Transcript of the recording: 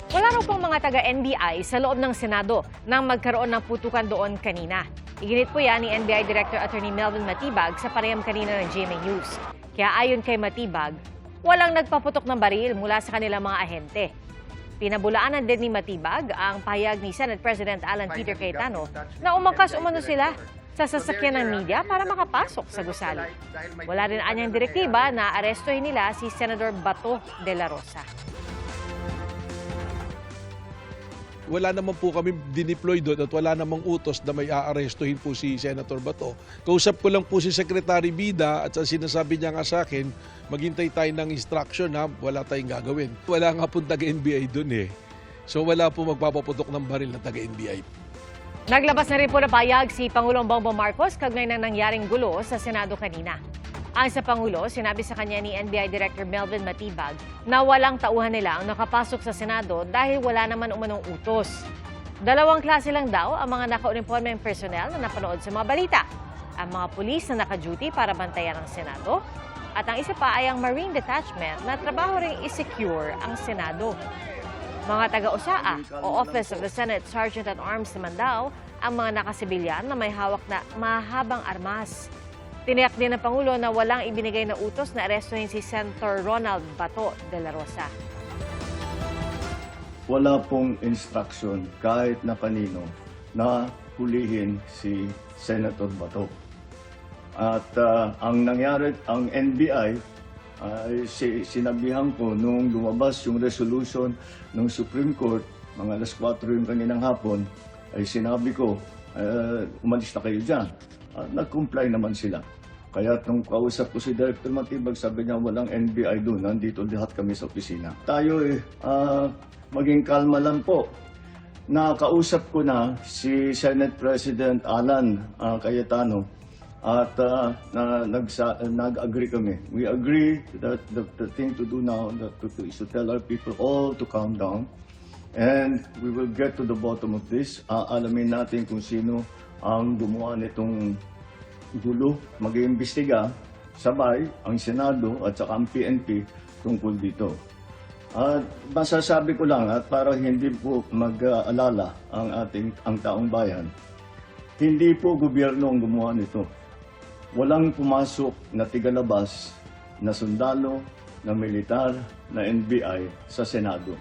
Wala raw pong mga taga-NBI sa loob ng Senado nang magkaroon ng putukan doon kanina. Iginit po yan ni NBI Director Attorney Melvin Matibag sa panayam kanina ng GMA News. Kaya ayon kay Matibag, walang nagpaputok ng baril mula sa kanilang mga ahente. Pinabulaanan din ni Matibag ang pahayag ni Senate President Alan Peter Cayetano na umangkas umano sila sa sasakyan ng media para makapasok sa gusali. Wala rin anyang direktiba na arestuhin nila si Senador Bato de la Rosa. Wala naman po kami dineploy doon at wala namang utos na may aarestuhin po si Senator Bato. Kausap ko lang po si Secretary Bida at sinasabi niya nga sa akin, maghintay tayo ng instruction na wala tayong gagawin. Wala nga po taga-NBI doon eh. So wala po magpapaputok ng baril na taga-NBI. Naglabas na rin po na payag si Pangulong Bongbong Marcos kaugnay ng nangyaring gulo sa Senado kanina. Ang sa Pangulo, sinabi sa kanya ni NBI Director Melvin Matibag na walang tauhan nila ang nakapasok sa Senado dahil wala naman umanong utos. Dalawang klase lang daw ang mga naka-uniformeng personnel na napanood sa mga balita. Ang mga pulis na naka-duty para bantayan ang Senado at ang isa pa ay ang Marine Detachment na trabaho ring i-secure ang Senado. Mga taga-USAA o Office of the Senate Sergeant at Arms naman daw ang mga nakasibilyan na may hawak na mahabang armas. Tiniyak din ng Pangulo na walang ibinigay na utos na arestuhin si Senator Ronald Bato de la Rosa. Wala pong instruction kahit na kanino na hulihin si Senator Bato. At ang nangyari, ang NBI, sinabihan ko nung lumabas yung resolution ng Supreme Court, mga alas 4 yung kaninang hapon, ay sinabi ko, umalis na kayo dyan. Nag-comply naman sila. Kaya nung kausap ko si Director Matibag, sabi niya walang NBI doon, nandito lahat kami sa opisina. Tayo maging kalma lang po. Nakausap ko na si Senate President Alan Cayetano at nag-agree kami. We agree that the thing to do now is to tell our people all to calm down and we will get to the bottom of this. Alamin natin kung sino ang gumawa nitong gulo, mag-iimbestiga, sabay ang Senado at saka ang PNP tungkol dito. At masasabi ko lang at para hindi po mag-alala ang taong bayan, hindi po gobyerno ang gumawa nito. Walang pumasok na tigalabas na sundalo, na militar, na NBI sa Senado.